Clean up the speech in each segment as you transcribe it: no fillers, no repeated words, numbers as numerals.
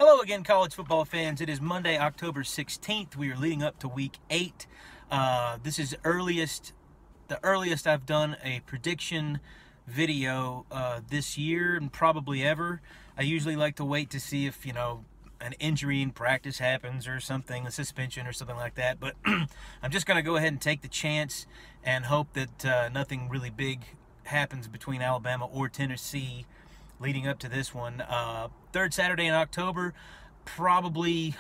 Hello again, college football fans. It is Monday, October 16th. We are leading up to week 8. This is the earliest I've done a prediction video this year and probably ever. I usually like to wait to see if, an injury in practice happens or something, a suspension or something like that. But I'm just going to go ahead and take the chance and hope that nothing really big happens between Alabama or Tennessee leading up to this one. Third Saturday in October, probably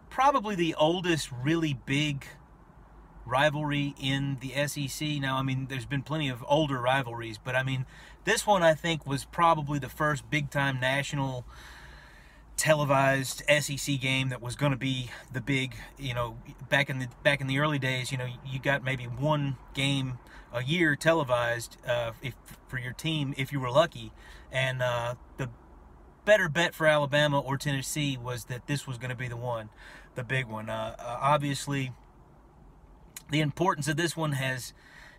the oldest really big rivalry in the SEC. Now, there's been plenty of older rivalries, but this one I think was probably the first big-time national televised SEC game that was going to be the big, back in the early days, you got maybe one game a year televised for your team if you were lucky, and the better bet for Alabama or Tennessee was that this was going to be the big one. Obviously, the importance of this one has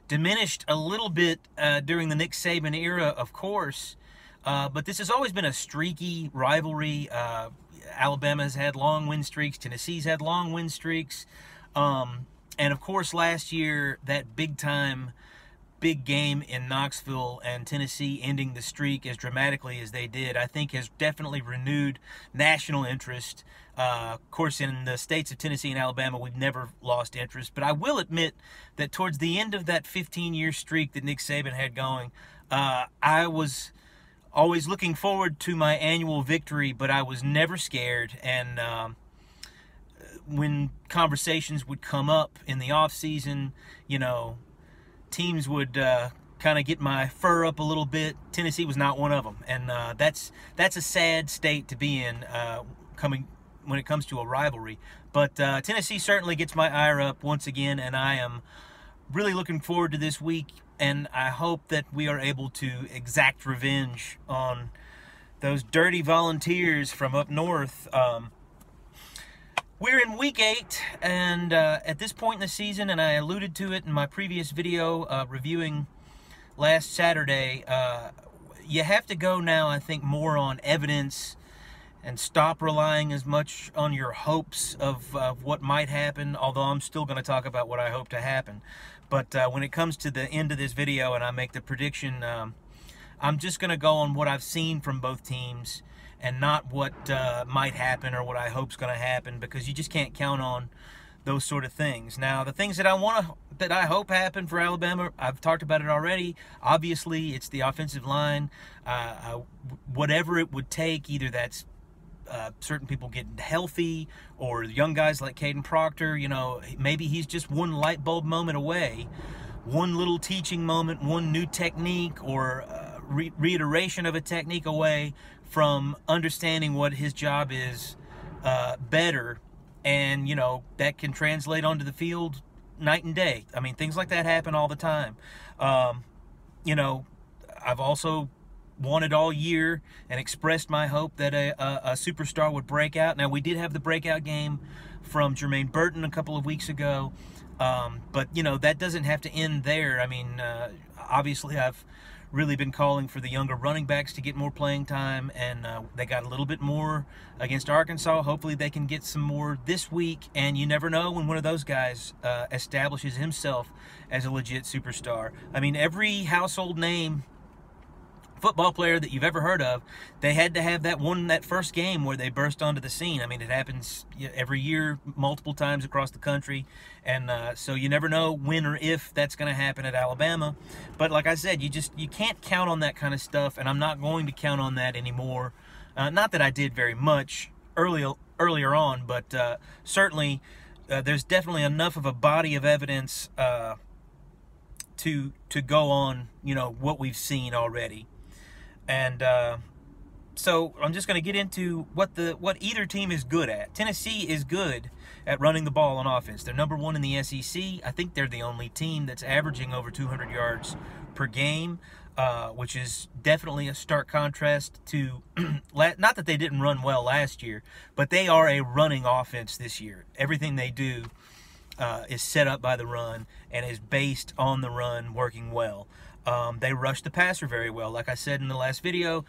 diminished a little bit during the Nick Saban era, of course. But this has always been a streaky rivalry. Alabama has had long win streaks. Tennessee's had long win streaks. And, of course, last year, that big game in Knoxville and Tennessee ending the streak as dramatically as they did, I think has definitely renewed national interest. Of course, in the states of Tennessee and Alabama, we've never lost interest. But I will admit that towards the end of that 15-year streak that Nick Saban had going, I was always looking forward to my annual victory, but I was never scared. And when conversations would come up in the off season, teams would kind of get my fur up a little bit. Tennessee was not one of them, and that's a sad state to be in when it comes to a rivalry. But Tennessee certainly gets my ire up once again, and I am really looking forward to this week. And I hope that we are able to exact revenge on those dirty Volunteers from up north. We're in week 8, and at this point in the season, and I alluded to it in my previous video reviewing last Saturday, you have to go now, I think, more on evidence and stop relying as much on your hopes of what might happen, although I'm still going to talk about what I hope to happen. But when it comes to the end of this video and I make the prediction, I'm just going to go on what I've seen from both teams and not what might happen or what I hope's going to happen, because you just can't count on those sort of things. Now, the things that I hope happen for Alabama, I've talked about it already. Obviously, it's the offensive line. Whatever it would take, either that's certain people getting healthy, or young guys like Caden Proctor, maybe he's just one light bulb moment away, one little teaching moment, one new technique, or reiteration of a technique away from understanding what his job is better, and that can translate onto the field night and day. Things like that happen all the time. I've also wanted all year and expressed my hope that a superstar would break out. Now, we did have the breakout game from Jermaine Burton a couple of weeks ago, but that doesn't have to end there. Obviously, I've really been calling for the younger running backs to get more playing time, and they got a little bit more against Arkansas. Hopefully they can get some more this week, and you never know when one of those guys establishes himself as a legit superstar. Every household name football player that you've ever heard of, they had to have that first game where they burst onto the scene. It happens every year, multiple times across the country, and so you never know when or if that's going to happen at Alabama. But like I said, you can't count on that kind of stuff, and I'm not going to count on that anymore. Not that I did very much earlier on, but certainly there's definitely enough of a body of evidence to go on, what we've seen already. And so I'm just going to get into what either team is good at. Tennessee is good at running the ball on offense. They're number 1 in the SEC. I think they're the only team that's averaging over 200 yards per game, which is definitely a stark contrast to not that they didn't run well last year, but they are a running offense this year. Everything they do is set up by the run and is based on the run working well. They rush the passer very well. Like I said in the last video,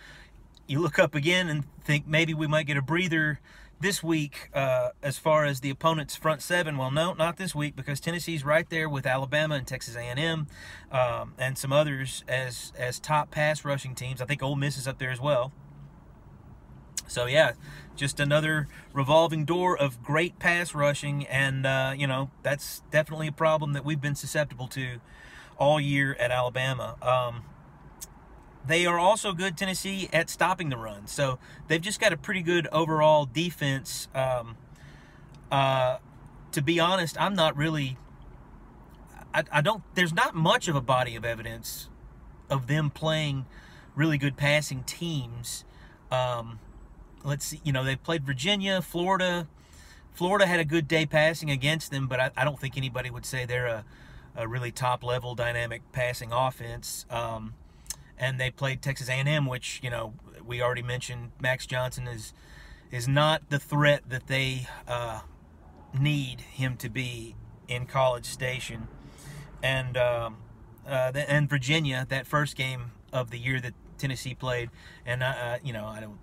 you look up again and think maybe we might get a breather this week as far as the opponent's front seven. Well, no, not this week, because Tennessee's right there with Alabama and Texas A&M and some others as top pass rushing teams. I think Ole Miss is up there as well. So, yeah, just another revolving door of great pass rushing, and, you know, that's definitely a problem that we've been susceptible to all year at Alabama. They are also good, Tennessee, at stopping the run. So they've just got a pretty good overall defense. To be honest, I'm not really... I don't... There's not much of a body of evidence of them playing really good passing teams. Let's see, you know, they played Virginia, Florida. Florida had a good day passing against them, but I don't think anybody would say they're a really top-level dynamic passing offense. And they played Texas A&M, which, you know, we already mentioned. Max Johnson is not the threat that they need him to be in College Station. And Virginia, that first game of the year that Tennessee played, and you know,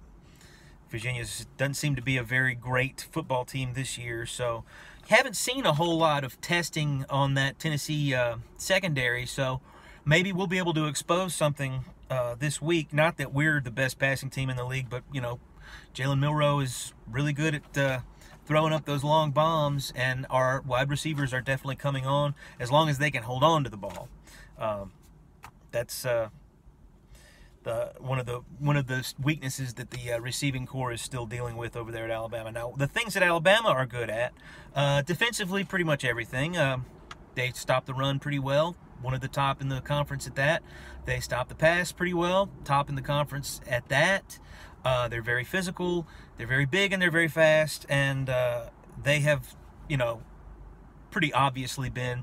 Virginia doesn't seem to be a very great football team this year, so haven't seen a whole lot of testing on that Tennessee secondary, so maybe we'll be able to expose something this week. Not that we're the best passing team in the league, but, you know, Jalen Milroe is really good at throwing up those long bombs, and our wide receivers are definitely coming on as long as they can hold on to the ball. That's one of the weaknesses that the receiving core is still dealing with over there at Alabama. Now, the things that Alabama are good at, defensively, pretty much everything. They stop the run pretty well, one of the top in the conference at that. They stop the pass pretty well, top in the conference at that. They're very physical, they're very big, and they're very fast, and they have, you know, pretty obviously been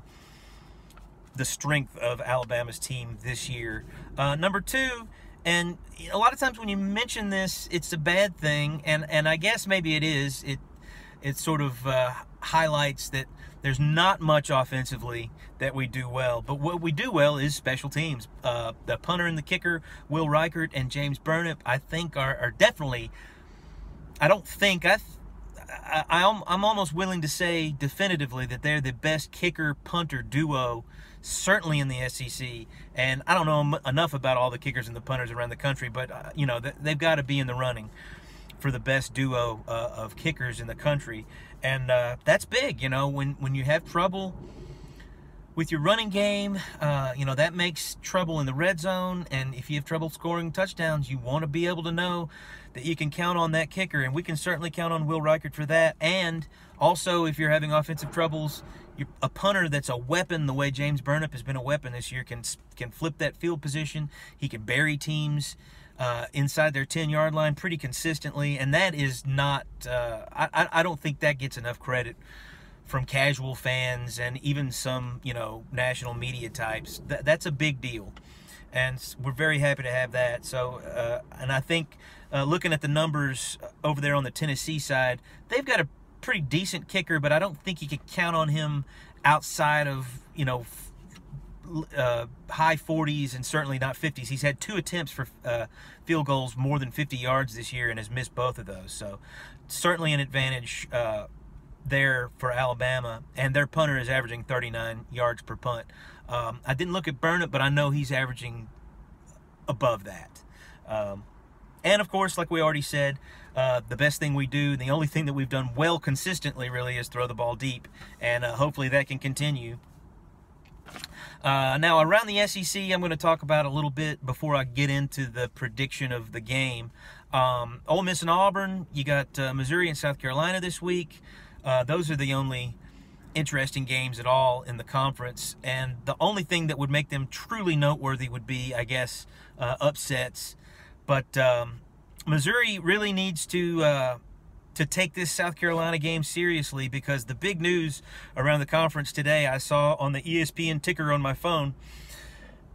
the strength of Alabama's team this year. Number two, and a lot of times when you mention this, it's a bad thing, and I guess maybe it is. It sort of highlights that there's not much offensively that we do well, but what we do well is special teams. The punter and the kicker, Will Reichert and James Burnip, I think are definitely. I'm almost willing to say definitively that they're the best kicker-punter duo, certainly in the SEC. And I don't know enough about all the kickers and the punters around the country, but you know, they've got to be in the running for the best duo of kickers in the country. And that's big, you know, when you have trouble with your running game, you know, that makes trouble in the red zone. And if you have trouble scoring touchdowns, you want to be able to know that you can count on that kicker. And we can certainly count on Will Reichert for that. And also, if you're having offensive troubles, a punter that's a weapon, the way James Burnip has been a weapon this year, can flip that field position. He can bury teams inside their 10-yard line pretty consistently. And that is not, I don't think that gets enough credit from casual fans and even some, you know, national media types. That's a big deal, and we're very happy to have that. So, and I think looking at the numbers over there on the Tennessee side, they've got a pretty decent kicker, but I don't think you can count on him outside of, you know, high 40s and certainly not 50s. He's had 2 attempts for field goals more than 50 yards this year and has missed both of those. So certainly an advantage there for Alabama, and their punter is averaging 39 yards per punt. I didn't look at Burnip, but I know he's averaging above that. And of course, like we already said, the best thing we do, the only thing that we've done well consistently really, is throw the ball deep, and hopefully that can continue. Now, around the SEC, I'm going to talk about a little bit before I get into the prediction of the game. Ole Miss and Auburn, you got Missouri and South Carolina this week. Those are the only interesting games at all in the conference, and the only thing that would make them truly noteworthy would be, I guess, upsets. But Missouri really needs to take this South Carolina game seriously, because the big news around the conference today, I saw on the ESPN ticker on my phone,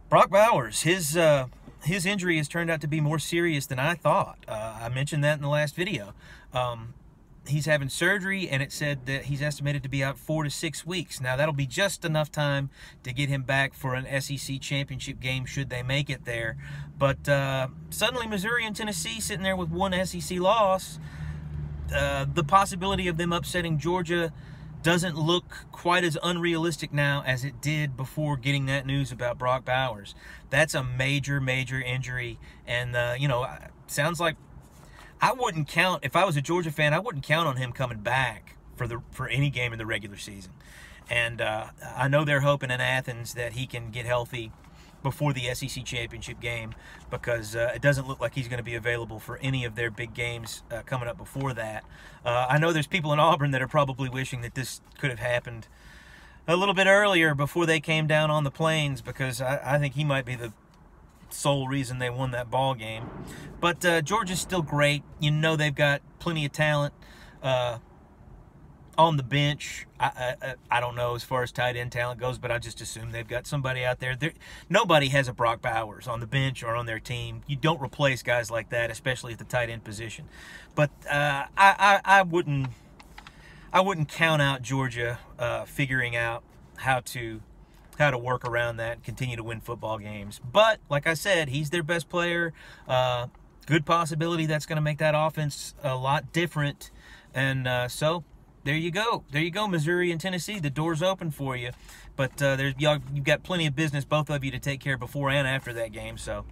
Brock Bowers, his injury has turned out to be more serious than I thought. I mentioned that in the last video. he's having surgery, and it said that he's estimated to be out 4 to 6 weeks. Now, that'll be just enough time to get him back for an SEC championship game should they make it there. But suddenly Missouri and Tennessee sitting there with one SEC loss. The possibility of them upsetting Georgia doesn't look quite as unrealistic now as it did before getting that news about Brock Bowers. That's a major, major injury, and sounds like I wouldn't count, if I was a Georgia fan, I wouldn't count on him coming back for any game in the regular season. And I know they're hoping in Athens that he can get healthy before the SEC championship game, because it doesn't look like he's going to be available for any of their big games coming up before that. I know there's people in Auburn that are probably wishing that this could have happened a little bit earlier before they came down on the Plains, because I think he might be the sole reason they won that ball game. But Georgia's still great. They've got plenty of talent on the bench. I don't know as far as tight end talent goes, but I just assume they've got somebody out there. Nobody has a Brock Bowers on the bench or on their team. You don't replace guys like that, especially at the tight end position. But I wouldn't count out Georgia figuring out how to work around that and continue to win football games. But like I said, he's their best player. Good possibility that's going to make that offense a lot different. And so there you go. There you go, Missouri and Tennessee. The door's open for you. But you've got plenty of business, both of you, to take care of before and after that game. So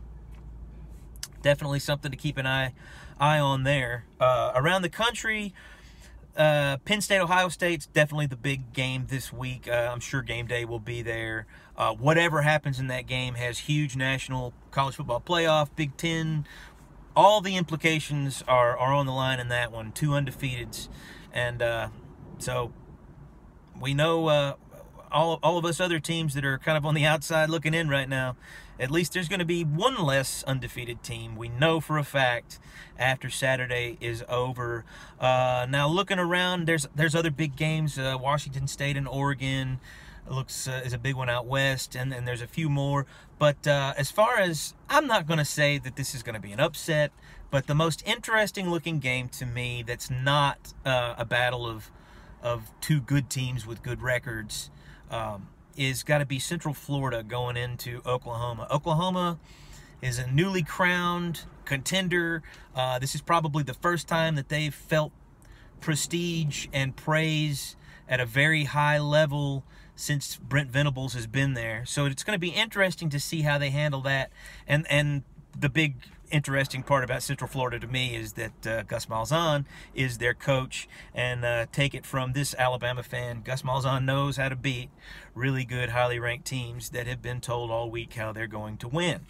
definitely something to keep an eye on there. Around the country, Penn State, Ohio State's definitely the big game this week. I'm sure game day will be there. Whatever happens in that game has huge national college football playoff, Big Ten. All the implications are on the line in that one. 2 undefeateds. And so we know all of us other teams that are kind of on the outside looking in right now, at least there's going to be one less undefeated team. We know for a fact after Saturday is over. Now looking around, there's other big games. Washington State and Oregon is a big one out west, and there's a few more. But as far as, I'm not going to say that this is going to be an upset, but the most interesting looking game to me that's not a battle of two good teams with good records is got to be Central Florida going into Oklahoma. Oklahoma is a newly crowned contender. This is probably the first time that they've felt prestige and praise at a very high level since Brent Venables has been there. So it's going to be interesting to see how they handle that. And the big interesting part about Central Florida to me is that Gus Malzahn is their coach. And take it from this Alabama fan, Gus Malzahn knows how to beat really good, highly ranked teams that have been told all week how they're going to win.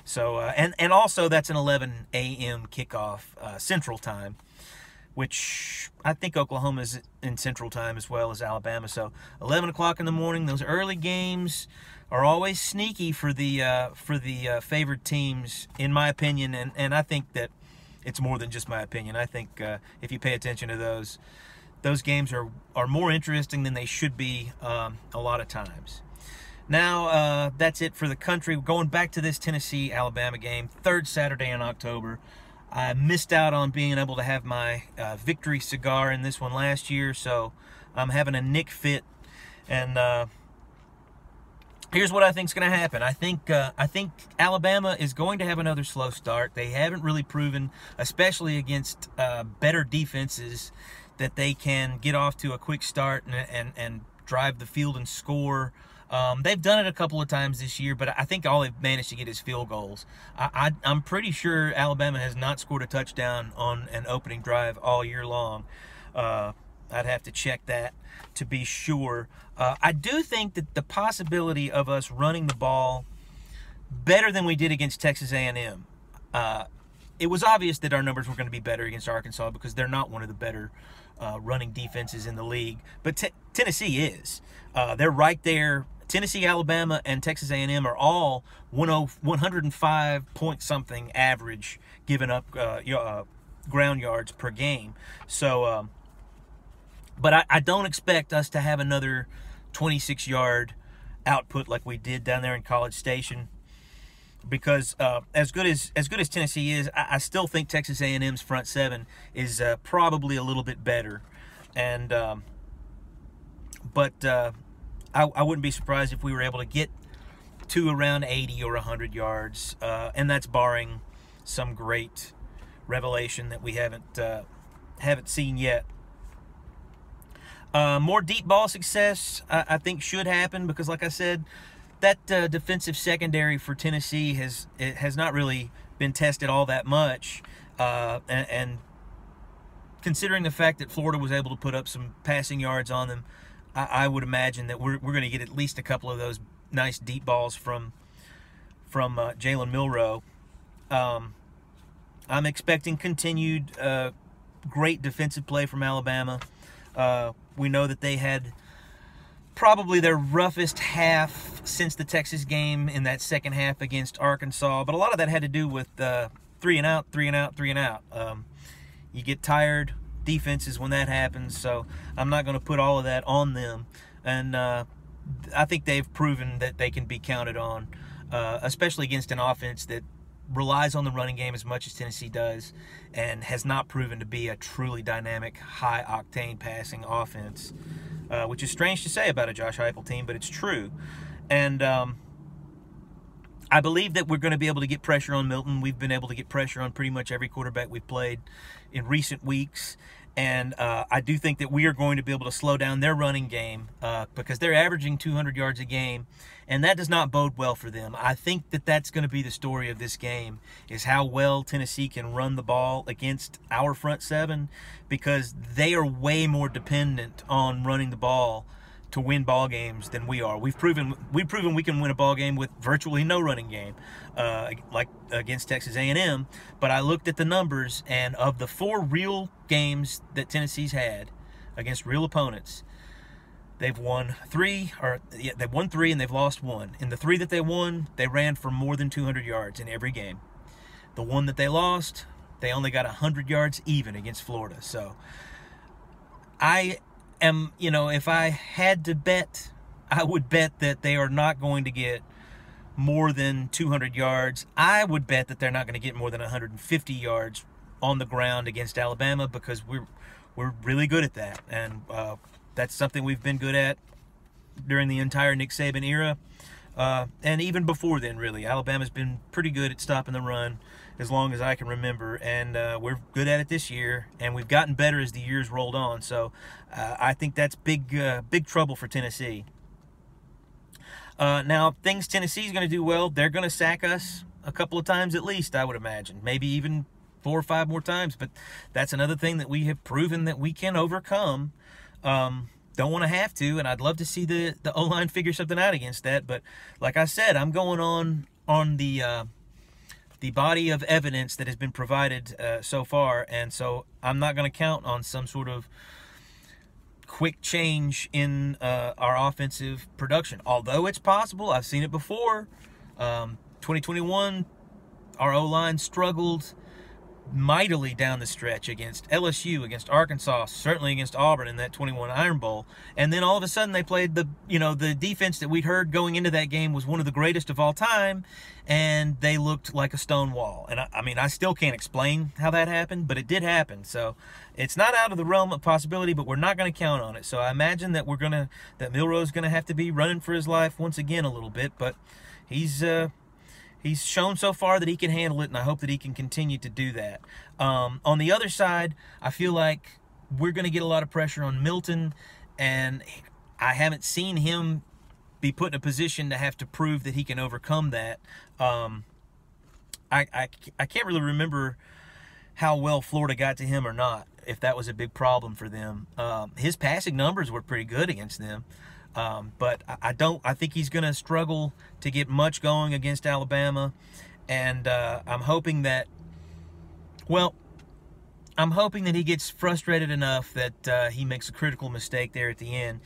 So and also that's an 11 a.m. kickoff Central Time, which I think Oklahoma is in Central Time as well as Alabama. So 11 o'clock in the morning, those early games are always sneaky for the favored teams, in my opinion. And I think that it's more than just my opinion. I think if you pay attention to those games are more interesting than they should be a lot of times. Now, that's it for the country. Going back to this Tennessee-Alabama game, third Saturday in October. I missed out on being able to have my victory cigar in this one last year, so I'm having a Nick fit. And here's what I think is going to happen. I think Alabama is going to have another slow start. They haven't really proven, especially against better defenses, that they can get off to a quick start and drive the field and score. They've done it a couple of times this year, but I think all they've managed to get is field goals. I'm pretty sure Alabama has not scored a touchdown on an opening drive all year long. I'd have to check that to be sure. I do think that the possibility of us running the ball better than we did against Texas A&M, it was obvious that our numbers were going to be better against Arkansas because they're not one of the better running defenses in the league. But Tennessee is. They're right there. Tennessee, Alabama, and Texas A&M are all 105 point something average giving up ground yards per game. So, but I don't expect us to have another 26-yard output like we did down there in College Station. because as good as Tennessee is, I still think Texas A&M's front seven is probably a little bit better, and but I wouldn't be surprised if we were able to get to around 80 or 100 yards, and that's barring some great revelation that we haven't seen yet. More deep ball success, I think, should happen because, like I said, that defensive secondary for Tennessee has not really been tested all that much, and considering the fact that Florida was able to put up some passing yards on them, I would imagine that we're going to get at least a couple of those nice deep balls from Jalen Milroe. I'm expecting continued great defensive play from Alabama. We know that they had probably their roughest half since the Texas game in that second half against Arkansas, but a lot of that had to do with 3 and out. You get tired defenses when that happens, so I'm not going to put all of that on them, and I think they've proven that they can be counted on, especially against an offense that relies on the running game as much as Tennessee does and has not proven to be a truly dynamic, high-octane passing offense, which is strange to say about a Josh Heupel team, but it's true. And I believe that we're going to be able to get pressure on Milton. We've been able to get pressure on pretty much every quarterback we've played in recent weeks. And I do think that we are going to be able to slow down their running game because they're averaging 200 yards a game, and that does not bode well for them. I think that that's going to be the story of this game, is how well Tennessee can run the ball against our front seven, because they are way more dependent on running the ball to win ball games than we are. We've proven we can win a ball game with virtually no running game, like against Texas A&M. But I looked at the numbers, and of the 4 real games that Tennessee's had against real opponents, they've won 3, and they've lost 1. In the 3 that they won, they ran for more than 200 yards in every game. The 1 that they lost, they only got 100 yards even against Florida. So if I had to bet, I would bet that they are not going to get more than 200 yards. I would bet that they're not going to get more than 150 yards on the ground against Alabama, because we're really good at that, and that's something we've been good at during the entire Nick Saban era, and even before then, really. Alabama's been pretty good at stopping the run as long as I can remember, and we're good at it this year, and we've gotten better as the years rolled on. So I think that's big trouble for Tennessee. Now, things Tennessee's going to do well, they're going to sack us a couple of times at least, I would imagine. Maybe even 4 or 5 more times, but that's another thing that we have proven that we can overcome. Don't want to have to, and I'd love to see the O-line figure something out against that, but like I said, I'm going on the body of evidence that has been provided so far, and so I'm not going to count on some sort of quick change in our offensive production. Although it's possible, I've seen it before. 2021, our O-line struggled mightily down the stretch against LSU, against Arkansas, certainly against Auburn in that 21 Iron Bowl, and then all of a sudden they played the defense that we'd heard going into that game was one of the greatest of all time, and they looked like a stone wall. And I still can't explain how that happened, but it did happen. So it's not out of the realm of possibility, but we're not going to count on it. So I imagine that that Milroe's going to have to be running for his life once again a little bit, but he's shown so far that he can handle it, and I hope that he can continue to do that. On the other side, I feel like we're going to get a lot of pressure on Milton, and I haven't seen him be put in a position to have to prove that he can overcome that. I can't really remember how well Florida got to him or not, if that was a big problem for them. His passing numbers were pretty good against them. But I think he's going to struggle to get much going against Alabama, and I'm hoping that he gets frustrated enough that he makes a critical mistake there at the end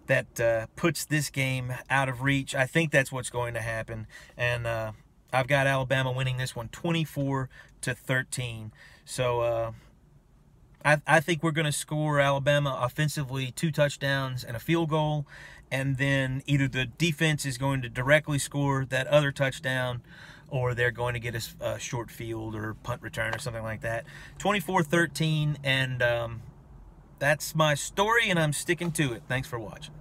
that puts this game out of reach. I think that's what's going to happen, and I've got Alabama winning this one 24-13. So I think we're going to score Alabama offensively 2 touchdowns and a field goal, and then either the defense is going to directly score that other touchdown, or they're going to get a short field or punt return or something like that. 24-13, and that's my story, and I'm sticking to it. Thanks for watching.